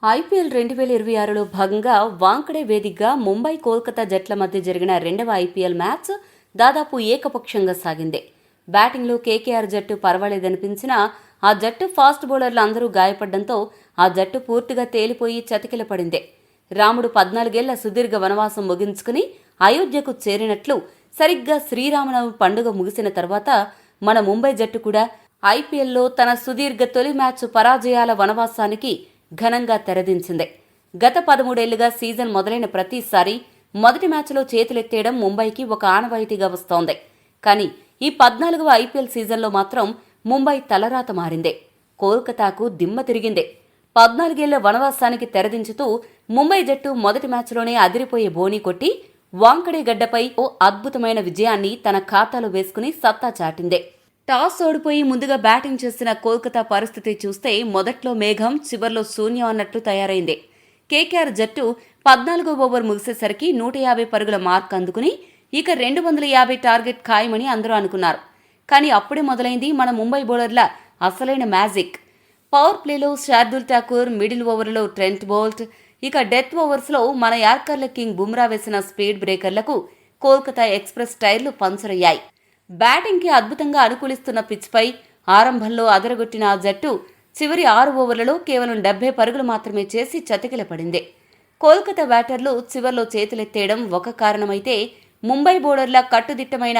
IPL 2026లో భాగంగా వాంకడే వేదికగా ముంబై కోల్కతా జట్ల మధ్య జరిగిన రెండవ ఐపీఎల్ మ్యాచ్ దాదాపు ఏకపక్షంగా సాగింది. బ్యాటింగ్లో కేకేఆర్ జట్టు పర్వాలేదనిపించినా ఆ జట్టు ఫాస్ట్ బౌలర్లు అందరూ గాయపడడంతో ఆ జట్టు పూర్తిగా తేలిపోయి చతికిలపడింది. రాముడు 14 ఏళ్ల సుదీర్ఘ వనవాసం ముగించుకుని అయోధ్యకు చేరినట్లు సరిగ్గా శ్రీరామనవమి పండుగ ముగిసిన తర్వాత మన ముంబై జట్టు కూడా ఐపీఎల్లో తన సుదీర్ఘ తొలి మ్యాచ్ పరాజయాల వనవాసానికి ఘనంగా తెరదించింది. గత 13 ఏళ్లుగా సీజన్ మొదలైన ప్రతిసారి మొదటి మ్యాచ్లో చేతులెత్తేయడం ముంబైకి ఒక ఆనవాయితీగా వస్తోంది. కానీ ఈ 14వ ఐపీఎల్ సీజన్లో మాత్రం ముంబై తలరాత మారింది. కోల్కతాకు దిమ్మ తిరిగింది. 14 ఏళ్ల వనవాసానికి తెరదించుతూ ముంబై జట్టు మొదటి మ్యాచ్లోనే అదిరిపోయే బోణీ కొట్టి వాంకడే గడ్డపై ఓ అద్భుతమైన విజయాన్ని తన ఖాతాలో వేసుకుని సత్తా చాటింది. టాస్ ఓడిపోయి ముందుగా బ్యాటింగ్ చేసిన కోల్కతా పరిస్థితి చూస్తే మొదట్లో మేఘం, చివర్లో శూన్యం అన్నట్లు తయారైంది. కేకేఆర్ జట్టు 14వ ఓవర్ ముగిసేసరికి 150 పరుగుల మార్క్ అందుకుని ఇక 250 టార్గెట్ ఖాయమని అందరూ అనుకున్నారు. కానీ అప్పుడే మొదలైంది మన ముంబై బౌలర్ల అసలైన మ్యాజిక్. పవర్ ప్లేలో శార్దుల్ ఠాకూర్, మిడిల్ ఓవర్లో ట్రెంట్ బోల్ట్, ఇక డెత్ ఓవర్స్లో మన యార్కర్ల కింగ్ బుమ్రా వేసిన స్పీడ్ బ్రేకర్లకు కోల్కతా ఎక్స్ప్రెస్ టైర్లు పంచర్ అయ్యాయి. బ్యాటింగ్కి అద్భుతంగా అనుకూలిస్తున్న పిచ్పై ఆరంభంలో అదరగొట్టిన ఆ జట్టు చివరి 6 ఓవర్లలో కేవలం 70 పరుగులు మాత్రమే చేసి చతికిలపడింది. కోల్కతా బ్యాటర్లు చివర్లో చేతులెత్తేయడం ఒక కారణమైతే ముంబై బౌలర్ల కట్టుదిట్టమైన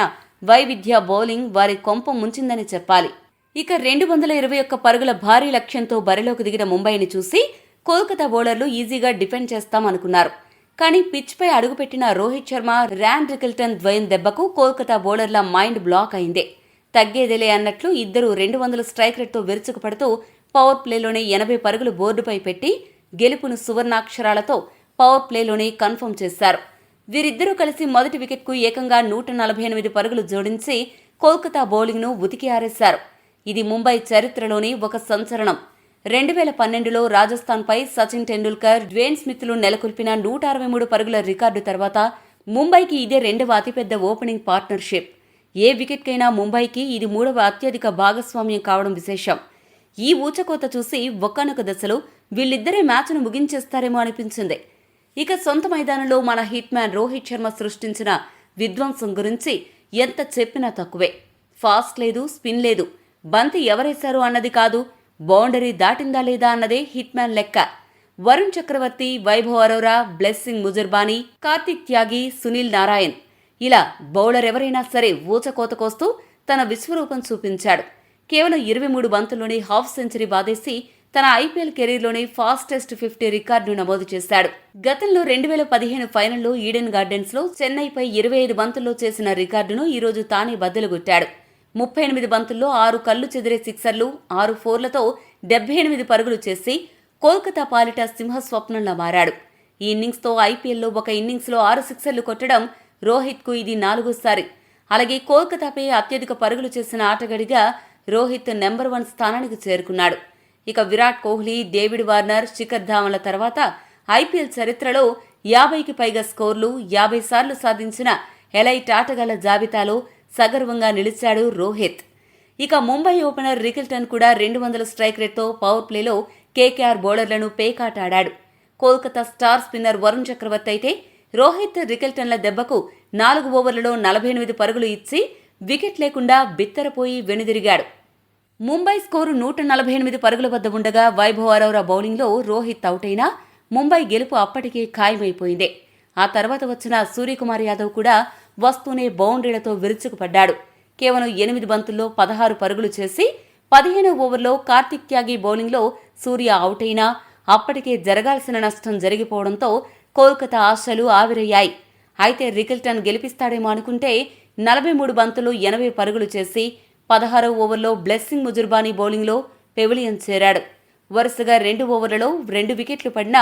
వైవిధ్య బౌలింగ్ వారి కొంప ముంచిందని చెప్పాలి. ఇక 221 పరుగుల భారీ లక్ష్యంతో బరిలోకి దిగిన ముంబైని చూసి కోల్కతా బౌలర్లు ఈజీగా డిఫెండ్ చేస్తామనుకున్నారు. కానీ పిచ్పై అడుగుపెట్టిన రోహిత్ శర్మ, ర్యాన్ రికిల్టన్ ద్వయం దెబ్బకు కోల్కతా బౌలర్ల మైండ్ బ్లాక్ అయింది. తగ్గేదేలే అన్నట్లు ఇద్దరు 200 స్ట్రైక్ రేట్తో విరుచుకుపడుతూ పవర్ ప్లేలోనే 80 పరుగులు బోర్డుపై పెట్టి గెలుపును సువర్ణాక్షరాలతో పవర్ ప్లేలోనే కన్ఫర్మ్ చేశారు. వీరిద్దరూ కలిసి మొదటి వికెట్కు ఏకంగా 148 పరుగులు జోడించి కోల్కతా బౌలింగ్ను ఉతికి ఆరేశారు. ఇది ముంబై చరిత్రలోని ఒక సంచలనం. 2012లో రాజస్థాన్పై సచిన్ టెండూల్కర్, డ్వేన్ స్మిత్లు నెలకొల్పిన 163 పరుగుల రికార్డు తర్వాత ముంబైకి ఇదే రెండవ అతిపెద్ద ఓపెనింగ్ పార్ట్నర్షిప్. ఏ వికెట్కైనా ముంబైకి ఇది 3వ అత్యధిక భాగస్వామ్యం కావడం విశేషం. ఈ ఊచకోత చూసి ఒకానొక దశలో వీళ్ళిద్దరే మ్యాచ్ను ముగించేస్తారేమో అనిపించింది. ఇక సొంత మైదానంలో మన హిట్ మ్యాన్ రోహిత్ శర్మ సృష్టించిన విధ్వంసం గురించి ఎంత చెప్పినా తక్కువే. ఫాస్ట్ లేదు, స్పిన్ లేదు, బంతి ఎవరేశారు అన్నది కాదు, బౌండరీ దాటిందా లేదా అన్నదే హిట్ మ్యాన్ లెక్క. వరుణ్ చక్రవర్తి, వైభవ్ అరోరా, బ్లెస్సింగ్ ముజర్బానీ, కార్తిక్ త్యాగి, సునీల్ నారాయణ్ ఇలా బౌలర్ ఎవరైనా సరే ఊచకోతకొస్తూ తన విశ్వరూపం చూపించాడు. కేవలం 23 బంతుల్లోనే హాఫ్ సెంచరీ బాదేసి తన ఐపీఎల్ కెరీర్లోనే ఫాస్టెస్ట్ 50 రికార్డును నమోదు చేశాడు. గతంలో 2015 ఫైనల్లో ఈడెన్ గార్డెన్స్లో చెన్నైపై 25 బంతుల్లో చేసిన రికార్డును ఈరోజు తానే బద్దలుగొట్టాడు. 38 బంతుల్లో 6 కళ్లు చెదిరే సిక్సర్లు, 6 ఫోర్లతో 78 పరుగులు చేసి కోల్కతా పాలిట సింహస్వప్నంలా మారాడు. ఈ ఇన్నింగ్స్తో ఐపీఎల్లో ఒక ఇన్నింగ్స్లో 6 సిక్సర్లు కొట్టడం రోహిత్కు ఇది 4వసారి. అలాగే కోల్కతాపై అత్యధిక పరుగులు చేసిన ఆటగాడిగా రోహిత్ నెంబర్ 1 స్థానానికి చేరుకున్నాడు. ఇక విరాట్ కోహ్లీ, డేవిడ్ వార్నర్, శిఖర్ ధావన్ల తర్వాత ఐపీఎల్ చరిత్రలో 50కి పైగా స్కోర్లు, 50 సార్లు సాధించిన ఎలైట్ ఆటగాళ్ల జాబితాలో సగర్వంగా నిలిచాడు రోహిత్. ఇక ముంబై ఓపెనర్ రికిల్టన్ కూడా 200 స్ట్రైక్ రేట్తో పవర్ ప్లేలో కేకేఆర్ బౌలర్లను పేకాటాడాడు. కోల్కతా స్టార్ స్పిన్నర్ వరుణ్ చక్రవర్తి అయితే రోహిత్, రికిల్టన్ల దెబ్బకు 4 ఓవర్లలో 48 పరుగులు ఇచ్చి వికెట్ లేకుండా బిత్తరపోయి వెనుదిరిగాడు. ముంబై స్కోరు 148 పరుగుల వద్ద ఉండగా వైభవ్ అరోరా బౌలింగ్లో రోహిత్ అవుటైనా ముంబై గెలుపు అప్పటికే ఖాయమైపోయింది. ఆ తర్వాత వచ్చిన సూర్యకుమార్ యాదవ్ కూడా వస్తూనే బౌండరీలతో విరుచుకుపడ్డాడు. కేవలం 8 బంతుల్లో 16 పరుగులు చేసి 15వ ఓవర్లో కార్తిక్ త్యాగి బౌలింగ్లో సూర్య అవుటైనా అప్పటికే జరగాల్సిన నష్టం జరిగిపోవడంతో కోల్కతా ఆశలు ఆవిరయ్యాయి. అయితే రికిల్టన్ గెలిపిస్తాడేమో అనుకుంటే 43 బంతుల్లో 80 పరుగులు చేసి 16వ ఓవర్లో బ్లెస్సింగ్ ముజర్బానీ బౌలింగ్లో పెవిలియన్ చేరాడు. వరుసగా 2 ఓవర్లలో 2 వికెట్లు పడినా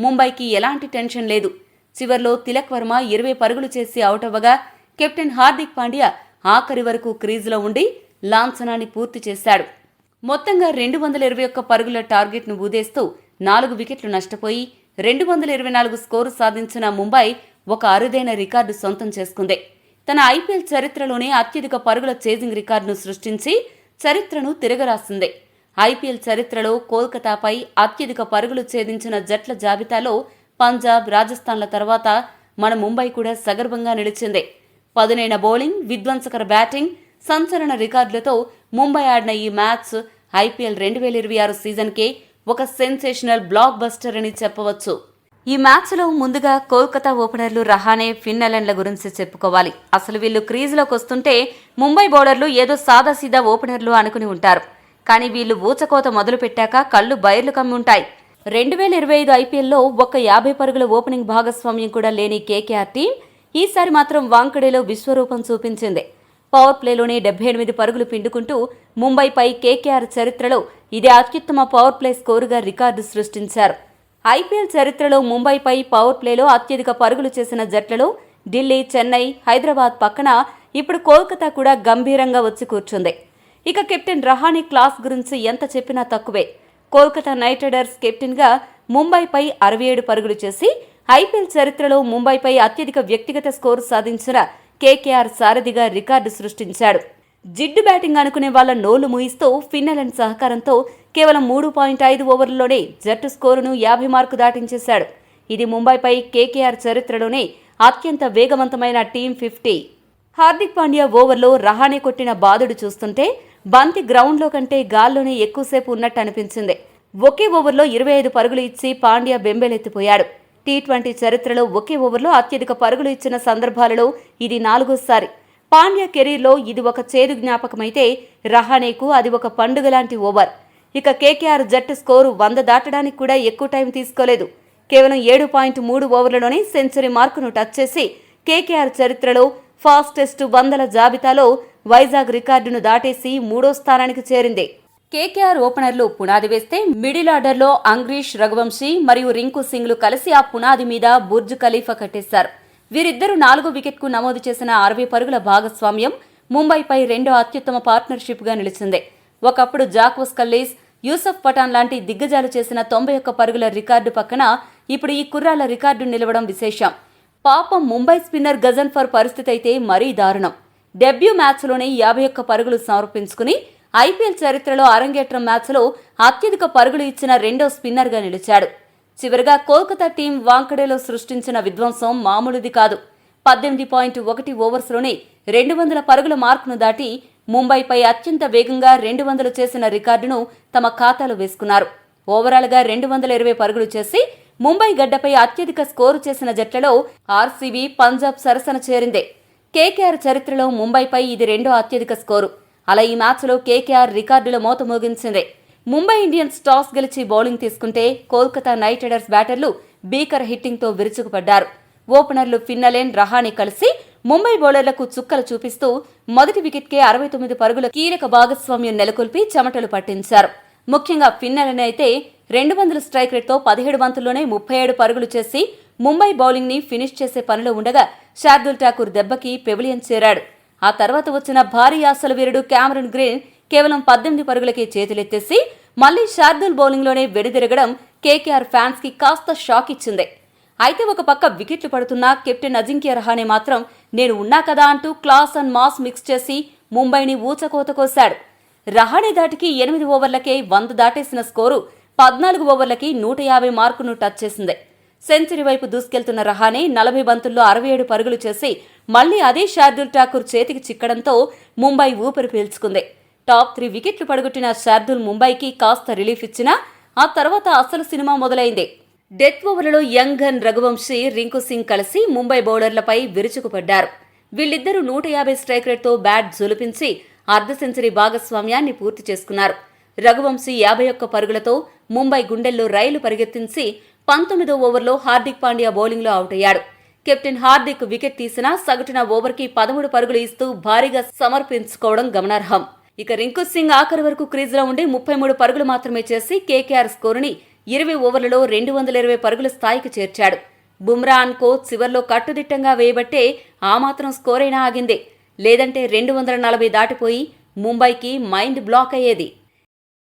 ముంబైకి ఎలాంటి టెన్షన్ లేదు. చివర్లో తిలక్ వర్మ 20 పరుగులు చేసి అవుట్ అవ్వగా కెప్టెన్ హార్దిక్ పాండ్యా ఆఖరి వరకు క్రీజులో ఉండి లాంఛనాన్ని పూర్తి చేశాడు. మొత్తంగా 221 పరుగుల టార్గెట్ను ఊదేస్తూ 4 వికెట్లు నష్టపోయి 224 స్కోరు సాధించిన ముంబై ఒక అరుదైన రికార్డు సొంతం చేసుకుంది. తన ఐపీఎల్ చరిత్రలోనే అత్యధిక పరుగుల చేజింగ్ రికార్డును సృష్టించి చరిత్రను తిరగరాసింది. ఐపీఎల్ చరిత్రలో కోల్కతాపై అత్యధిక పరుగులు ఛేదించిన జట్ల జాబితాలో పంజాబ్, రాజస్థాన్ల తర్వాత మన ముంబై కూడా సగర్వంగా నిలిచింది. పదునైన బౌలింగ్, విధ్వంసకర బ్యాటింగ్, సంచలన రికార్డులతో ముంబై ఆడిన ఈ మ్యాచ్ ఐపీఎల్ 2026 సీజన్కే ఒక సెన్సేషనల్ బ్లాక్ బస్టర్ అని చెప్పవచ్చు. ఈ మ్యాచ్లో ముందుగా కోల్కతా ఓపెనర్లు రహానే, ఫిన్నెలన్ల గురించి చెప్పుకోవాలి. అసలు వీళ్ళు క్రీజులోకి వస్తుంటే ముంబై బౌలర్లు ఏదో సాదాసీదా ఓపెనర్లు అనుకుని ఉంటారు. కానీ వీళ్ళు ఊచకోత మొదలుపెట్టాక కళ్ళు బైర్లు కమ్మి ఉంటాయి. 2025 ఐపీఎల్లో ఒక్క 50 పరుగుల ఓపెనింగ్ భాగస్వామ్యం కూడా లేని కేకేఆర్ టీం ఈసారి మాత్రం వాంకడేలో విశ్వరూపం చూపించింది. పవర్ ప్లేలోనే 78 పరుగులు పిండుకుంటూ ముంబైపై కేకేఆర్ చరిత్రలో ఇదే అత్యుత్తమ పవర్ ప్లే స్కోరుగా రికార్డు సృష్టించారు. ఐపీఎల్ చరిత్రలో ముంబైపై పవర్ ప్లేలో అత్యధిక పరుగులు చేసిన జట్లలో ఢిల్లీ, చెన్నై, హైదరాబాద్ పక్కన ఇప్పుడు కోల్కతా కూడా గంభీరంగా వచ్చి కూర్చుంది. ఇక కెప్టెన్ రహానే క్లాస్ గురించి ఎంత చెప్పినా తక్కువే. కోల్కతా నైట్ రైడర్స్ కెప్టెన్గా ముంబైపై 67 పరుగులు చేసి ఐపీఎల్ చరిత్రలో ముంబైపై అత్యధిక వ్యక్తిగత స్కోరు సాధించిన కేకేఆర్ సారథిగా రికార్డు సృష్టించాడు. జిడ్డు బ్యాటింగ్ అనుకునే వాళ్ల నోళ్లు మూయిస్తూ ఫిన్నెలన్ సహకారంతో కేవలం 3.5 ఓవర్లలోనే జట్టు స్కోరును 50 మార్కు దాటించేశాడు. ఇది ముంబైపై కేకేఆర్ చరిత్రలోనే అత్యంత వేగవంతమైన టీమ్ 50. హార్దిక్ పాండ్యా ఓవర్లో రహానే కొట్టిన బాదుడు చూస్తుంటే బంతి గ్రౌండ్లో కంటే గాల్లోనే ఎక్కువసేపు ఉన్నట్టు అనిపించింది. ఒకే ఓవర్లో 25 పరుగులు ఇచ్చి పాండ్యా బెంబేలెత్తిపోయాడు. టీ20 చరిత్రలో ఒకే ఓవర్లో అత్యధిక పరుగులు ఇచ్చిన సందర్భాలలో ఇది 4వ సారి. పాండ్యా కెరీర్లో ఇది ఒక చేదు జ్ఞాపకమైతే రహానేకు అది ఒక పండుగ లాంటి ఓవర్. ఇక కేకేఆర్ జట్టు స్కోరు 100 దాటడానికి కూడా ఎక్కువ టైం తీసుకోలేదు. కేవలం 7.3 ఓవర్లలోనే సెంచరీ మార్కును టచ్ చేసి కేకేఆర్ చరిత్రలో ఫాస్టెస్ట్ 100ల జాబితాలో వైజాగ్ రికార్డును దాటేసి 3వ స్థానానికి చేరింది. కేకేఆర్ ఓపెనర్లు పునాది వేస్తే మిడిల్ ఆర్డర్లో అంగ్రీష్, రఘువంశీ మరియు రింకు సింగ్లు కలిసి ఆ పునాది మీద బుర్జ్ ఖలీఫా కట్టేశారు. వీరిద్దరూ 4వ వికెట్కు నమోదు చేసిన 60 పరుగుల భాగస్వామ్యం ముంబైపై రెండో అత్యుత్తమ పార్ట్నర్షిప్గా నిలిచింది. ఒకప్పుడు జాక్వస్ కల్లీస్, యూసఫ్ పఠాన్ లాంటి దిగ్గజాలు చేసిన 91 పరుగుల రికార్డు పక్కన ఇప్పుడు ఈ కుర్రాళ్ల రికార్డు నిలవడం విశేషం. పాపం ముంబై స్పిన్నర్ గజన్ఫర్ పరిస్థితి అయితే మరీ దారుణం. డెబ్యూ మ్యాచ్లోనే 51 పరుగులు సమర్పించుకుని ఐపీఎల్ చరిత్రలో అరంగేట్రం మ్యాచ్లో అత్యధిక పరుగులు ఇచ్చిన రెండో స్పిన్నర్గా నిలిచాడు. చివరిగా కోల్కతా టీం వాంకడేలో సృష్టించిన విధ్వంసం మామూలుది కాదు. 18.1 ఓవర్స్లోనే 200 పరుగుల మార్కును దాటి ముంబైపై అత్యంత వేగంగా 200 చేసిన రికార్డును తమ ఖాతాలో వేసుకున్నారు. ఓవరాల్గా 220 పరుగులు చేసి ముంబై గడ్డపై అత్యధిక స్కోరు చేసిన జట్లలో ఆర్సీబీ, పంజాబ్ సరసన చేరింది. కేకేఆర్ చరిత్రలో ముంబైపై ఇది రెండో అత్యధిక స్కోరు. అలా ఈ మ్యాచ్లో కేకేఆర్ రికార్డుల మోత మోగించింది. ముంబై ఇండియన్స్ టాస్ గెలిచి బౌలింగ్ తీసుకుంటే కోల్కతా నైట్ రైడర్స్ బ్యాటర్లు భీకర హిట్టింగ్తో విరుచుకుపడ్డారు. ఓపెనర్లు ఫిన్నెలన్, రహానే కలిసి ముంబై బౌలర్లకు చుక్కలు చూపిస్తూ మొదటి వికెట్కే 69 పరుగుల కీలక భాగస్వామ్యం నెలకొల్పి చెమటలు పట్టించారు. ముఖ్యంగా ఫిన్నెలన్ అయితే 200 స్ట్రైక్ రేట్తో 17 బంతుల్లోనే 37 పరుగులు చేసి ముంబై బౌలింగ్ ని ఫినిష్ చేసే పనిలో ఉండగా శార్దుల్ ఠాకూర్ దెబ్బకి పెవిలియన్ చేరాడు. ఆ తర్వాత వచ్చిన భారీ ఆశల వీరుడు క్యామరన్ గ్రీన్ కేవలం 18 పరుగులకే చేతులెత్తేసి మళ్లీ శార్దుల్ బౌలింగ్లోనే వెనుదిరగడం కేకేఆర్ ఫ్యాన్స్ కి కాస్త షాక్ ఇచ్చింది. అయితే ఒక పక్క వికెట్లు పడుతున్నా కెప్టెన్ అజింక్య రహానే మాత్రం నేను ఉన్నా కదా అంటూ క్లాస్ అండ్ మాస్ మిక్స్ చేసి ముంబైని ఊచకోత కోశాడు. రహానే దాటికి 8 ఓవర్లకే 100 దాటేసిన స్కోరు 14 ఓవర్లకి 150 మార్కును టచ్ చేసింది. సెంచరీ వైపు దూసుకెళ్తున్న రహానే 40 బంతుల్లో 67 పరుగులు చేసి మళ్లీ అదే శార్దుల్ ఠాకూర్ చేతికి చిక్కడంతో ముంబై ఊపిరి పీల్చుకుంది. టాప్ 3 వికెట్లు పడగొట్టిన శార్దుల్ ముంబైకి కాస్త రిలీఫ్ ఇచ్చినా ఆ తర్వాత అసలు సినిమా మొదలైంది. డెత్ ఓవర్లలో యంగ్ గన్ రఘువంశీ, రింకు సింగ్ కలిసి ముంబై బౌలర్లపై విరుచుకుపడ్డారు. వీళ్ళిద్దరూ 150 స్ట్రైక్ రేట్తో బ్యాట్ జొలిపించి అర్ధ సెంచరీ భాగస్వామ్యాన్ని పూర్తి చేసుకున్నారు. రఘువంశీ 51 పరుగులతో ముంబై గుండెల్లో రైలు పరిగెత్తించి 19వ ఓవర్లో హార్దిక్ పాండ్యా బౌలింగ్లో అవుట్ అయ్యాడు. కెప్టెన్ హార్దిక్ వికెట్ తీసినా సగటున ఓవర్కి 13 పరుగులు ఇస్తూ భారీగా సమర్పించుకోవడం గమనార్హం. ఇక రింకు సింగ్ ఆఖరి వరకు క్రీజులో ఉండి 33 పరుగులు మాత్రమే చేసి కేకేఆర్ స్కోరుని 20 ఓవర్లలో 220 పరుగుల స్థాయికి చేర్చాడు. బుమ్రా కో చివర్లో కట్టుదిట్టంగా వేయబట్టే ఆ మాత్రం స్కోరైనా ఆగింది. లేదంటే 240 దాటిపోయి ముంబైకి మైండ్ బ్లాక్ అయ్యేది.